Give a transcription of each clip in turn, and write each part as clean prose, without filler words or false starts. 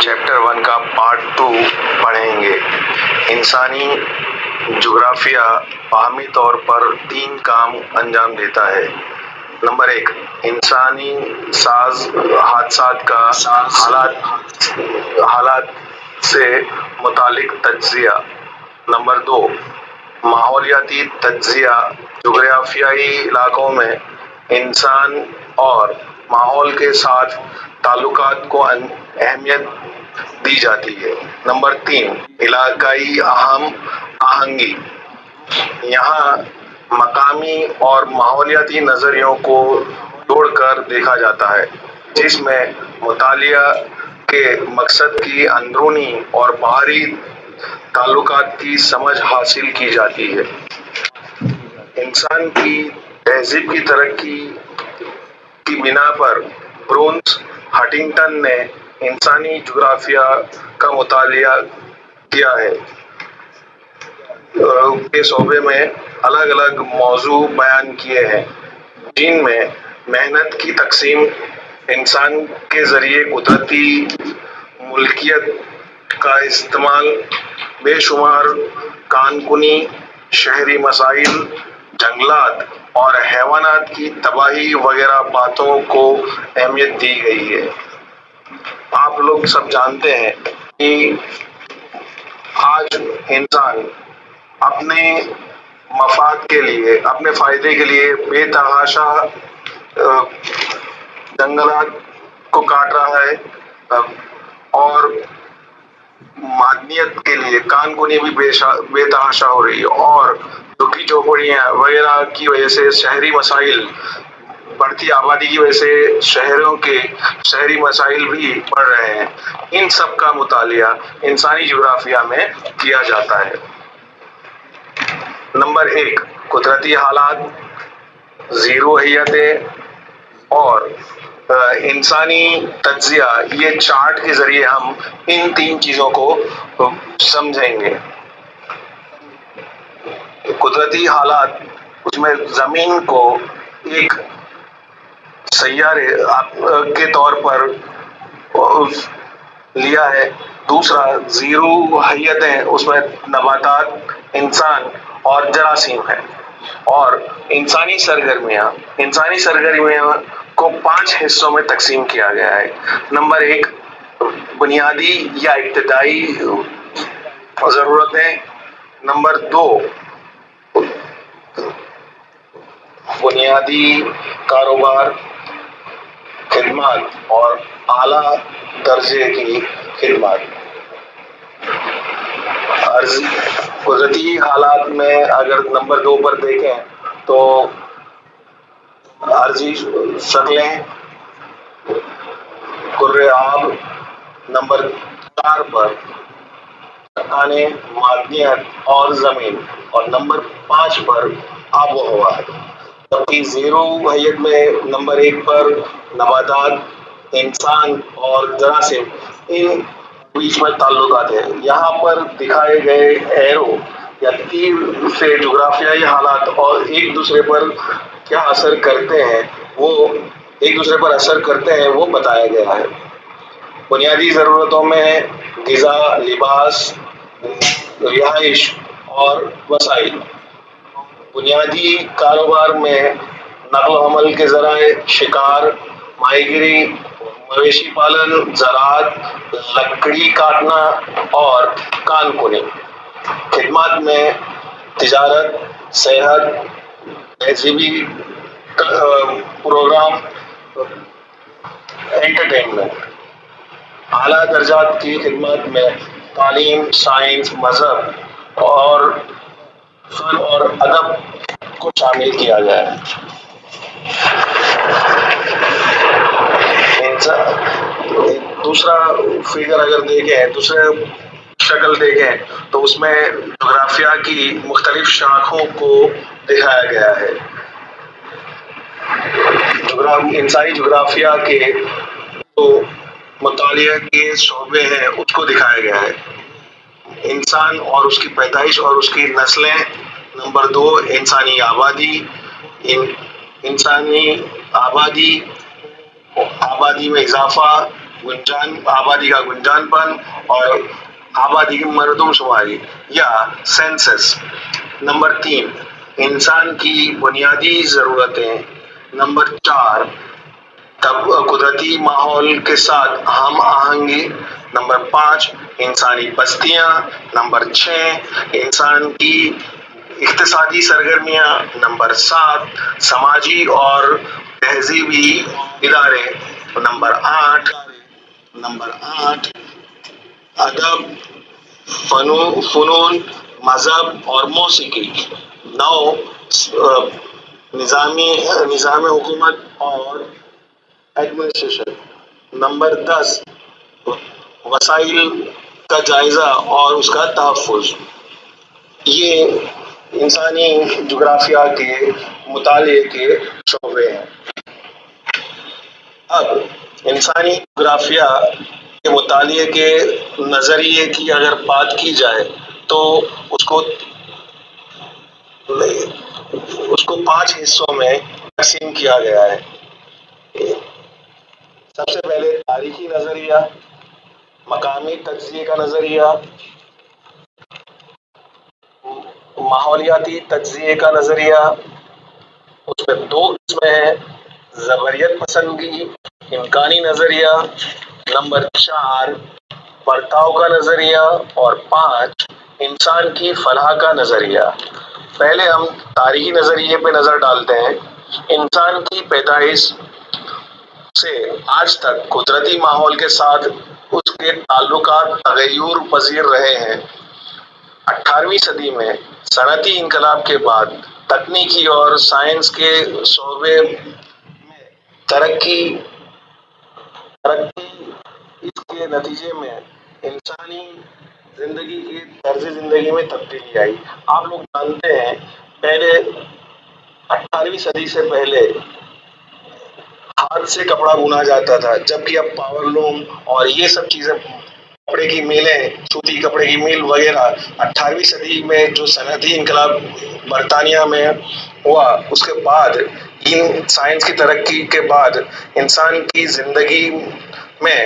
Chapter 1 کا part 2 پڑھیں گے۔ انسانی جغرافیہ باہمی طور پر 3 کام انجام دیتا ہے۔ نمبر 1، انسانی ساز حادثات کا حالات سے متعلق تجزیہ۔ نمبر 2، ماحولیاتی تجزیہ۔ جغرافیائی علاقوں میں انسان اور ماحول کے ساتھ تعلقات کو اہمیت دی جاتی ہے۔ نمبر 3، علاقائی ہم آہنگی۔ یہاں مقامی اور ماحولیاتی نظریوں کو جوڑ کر دیکھا جاتا ہے، جس میں مطالعہ کے مقصد کی اندرونی اور باہری تعلقات کی سمجھ حاصل کی جاتی ہے۔ انسان کی تہذیب کی ترقی کی بنا پر برونس ہنٹنگٹن نے انسانی جغرافیہ کا مطالعہ کیا ہے کے شعبے میں الگ الگ موضوع بیان کیے ہیں، جن میں محنت کی تقسیم، انسان کے ذریعے قدرتی ملکیت کا استعمال، بے شمار کان کنی، شہری مسائل، جنگلات اور حیوانات کی تباہی وغیرہ باتوں کو اہمیت دی گئی ہے۔ آپ لوگ سب جانتے ہیں کہ آج انسان اپنے مفاد کے لیے، اپنے فائدے کے لیے بے تحاشا جنگلات کو کاٹ رہا ہے اور معدنیت کے لیے کان کنی بھی بے تحاشا ہو رہی ہے، اور دکھی جھوپڑیاں وغیرہ کی وجہ سے شہری مسائل، بڑھتی آبادی کی وجہ سے شہری مسائل بھی بڑھ رہے ہیں۔ ان سب کا مطالعہ انسانی جغرافیہ میں کیا جاتا ہے۔ نمبر 1، قدرتی حالات، زیروحیتیں اور انسانی تجزیہ۔ یہ چارٹ کے ذریعے ہم ان 3 چیزوں کو سمجھیں گے۔ قدرتی حالات، اس میں زمین کو ایک سیارے کے طور پر لیا ہے۔ دوسرا، زیروحیتیں، اس میں نباتات، انسان اور جراثیم ہیں۔ اور انسانی سرگرمیاں کو 5 حصوں میں تقسیم کیا گیا ہے۔ نمبر 1، بنیادی یا ابتدائی ضرورتیں۔ نمبر 2، بنیادی کاروبار، خدمات اور اعلیٰ درجے کی خدمات۔ قدرتی حالات میں اگر نمبر 2 پر دیکھیں تو عارضی شکلیں، کرۂ آب۔ نمبر 4 پر چٹانیں، معدنیات اور زمین، اور نمبر 5 پر آب و ہوا ہے۔ جبکہ زیروحیت میں نمبر 1 پر نباتات، انسان اور جراثیم، ان بیچ میں تعلقات ہیں۔ یہاں پر دکھائے گئے ایرو یا تیر سے جغرافیائی حالات اور ایک دوسرے پر کیا اثر کرتے ہیں وہ بتایا گیا ہے۔ بنیادی ضرورتوں میں غذا، لباس، رہائش اور وسائل۔ بنیادی کاروبار میں نقل و حمل کے ذرائع، شکار، ماہی گیری، مویشی پالن، زراعت، لکڑی کاٹنا اور کان کنی۔ خدمات میں تجارت، صحت، تہذیبی پروگرام، انٹرٹینمنٹ۔ اعلیٰ درجات کی خدمات میں تعلیم، سائنس، مذہب اور فن اور ادب کو شامل کیا گیا ہے۔ دوسرا فگر اگر دیکھیں، دوسرے شکل دیکھیں تو اس میں جغرافیہ کی مختلف شاخوں کو دکھایا گیا ہے۔ انسانی جغرافیہ کے جو مطالعہ کے شعبے ہیں اس کو دکھایا گیا ہے۔ انسان اور اس کی پیدائش اور اس کی نسلیں۔ نمبر 2، انسانی آبادی۔ انسانی آبادی میں اضافہ، آبادی کا گنجان پن اور آبادی کی مردم شماری یا سینسس۔ نمبر 3، انسان کی بنیادی ضرورتیں۔ نمبر 4، قدرتی ماحول کے ساتھ ہم آہنگی۔ نمبر 5، انسانی بستیاں۔ نمبر 6، انسان کی اقتصادی سرگرمیاں۔ نمبر 7، سماجی اور تہذیبی ادارے۔ نمبر 8، ادب، فنون، مذہب اور موسیقی۔ 9، نظام حکومت اور ایڈمنسٹریشن۔ نمبر 10، وسائل کا جائزہ اور اس کا تحفظ۔ یہ انسانی جغرافیہ کے مطالعے کے شعبے ہیں۔ اب انسانی جغرافیہ کے مطالعے کے نظریے کی اگر بات کی جائے تو اس کو 5 حصوں میں تقسیم کیا گیا ہے۔ سب سے پہلے تاریخی نظریہ، مقامی تجزیے کا نظریہ، ماحولیاتی تجزیے کا نظریہ۔ اس میں 2 قسمیں ہیں، زبریت پسندی، امکانی نظریہ۔ نمبر 4، برتاؤ کا نظریہ، اور 5، انسان کی فلاح کا نظریہ۔ پہلے ہم تاریخی نظریے پہ نظر ڈالتے ہیں۔ انسان کی پیدائش سے آج تک قدرتی ماحول کے ساتھ اس کے تعلقات تغیر پذیر رہے ہیں۔ 18ویں صدی میں صنعتی انقلاب کے بعد تکنیکی اور سائنس کے شعبے میں ترقی، اس کے نتیجے میں انسانی زندگی کی طرز زندگی میں تبدیلی آئی۔ آپ لوگ جانتے ہیں پہلے 18ویں صدی سے پہلے ہاتھ سے کپڑا بنا جاتا تھا، جبکہ اب پاور لوم اور یہ سب چیزیں، کپڑے کی میلیں، سوتی کپڑے کی میل وغیرہ، 18ویں صدی میں جو صنعتی انقلاب برطانیہ میں ہوا، اس کے بعد سائنس کی ترقی کے بعد انسان کی زندگی میں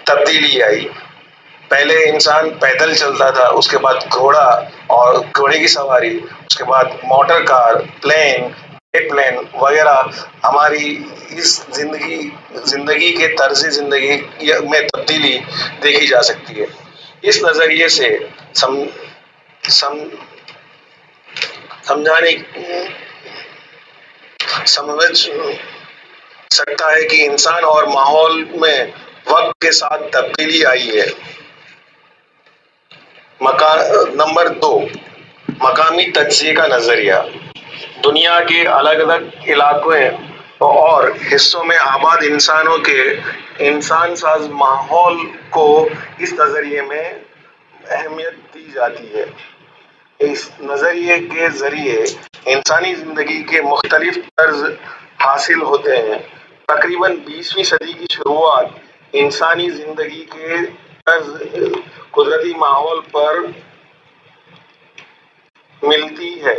تبدیلی آئی۔ پہلے انسان پیدل چلتا تھا، اس کے بعد گھوڑا اور گھوڑے کی سواری، اس کے بعد motor car, plane, air plane وغیرہ ہماری اس زندگی کے طرز زندگی میں تبدیلی دیکھی جا سکتی ہے۔ اس نظریے سے سمجھ سکتا ہے کہ انسان اور ماحول میں وقت کے ساتھ تبدیلی آئی ہے۔ نمبر 2، مقامی تجزیے کا نظریہ۔ دنیا کے الگ الگ علاقوں اور حصوں میں آباد انسانوں کے انسان ساز ماحول کو اس نظریے میں اہمیت دی جاتی ہے۔ اس نظریے کے ذریعے انسانی زندگی کے مختلف طرز حاصل ہوتے ہیں۔ تقریباً 20ویں صدی کی شروعات انسانی زندگی کے طرز قدرتی ماحول پر ملتی ہے۔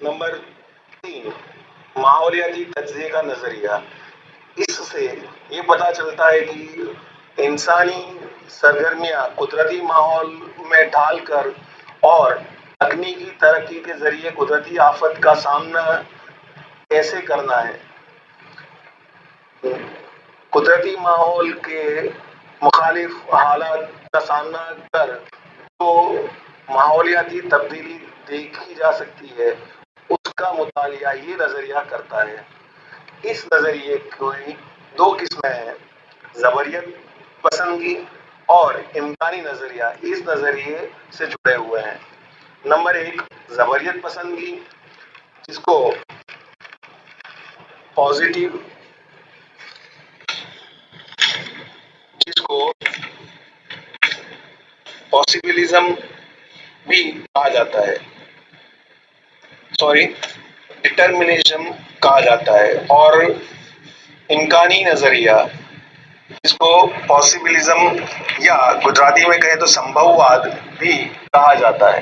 نمبر 3، ماحولیاتی تجزیے کا نظریہ۔ اس سے یہ پتہ چلتا ہے کہ انسانی سرگرمیاں قدرتی ماحول میں ڈھال کر اور تکنیکی ترقی کے ذریعے قدرتی آفت کا سامنا کیسے کرنا ہے۔ قدرتی ماحول کے مخالف حالات کا سامنا کر جو ماحولیاتی تبدیلی دیکھی جا سکتی ہے، اس کا مطالعہ یہ نظریہ کرتا ہے۔ اس نظریے کی 2 قسمیں ہیں، زبریت پسندی اور امکانی نظریہ، اس نظریے سے جڑے ہوئے ہیں۔ نمبر 1، زبریت پسندی، جس کو پاسبلزم بھی کہا جاتا ہے، ڈٹرمنزم کہا جاتا ہے، اور امکانی نظریہ، جس کو پاسبلزم یا گجراتی میں کہیں تو سمبھوواد بھی کہا جاتا ہے۔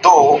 2,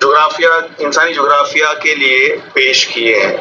جغرافیہ انسانی جغرافیہ کے لیے پیش کیے ہیں.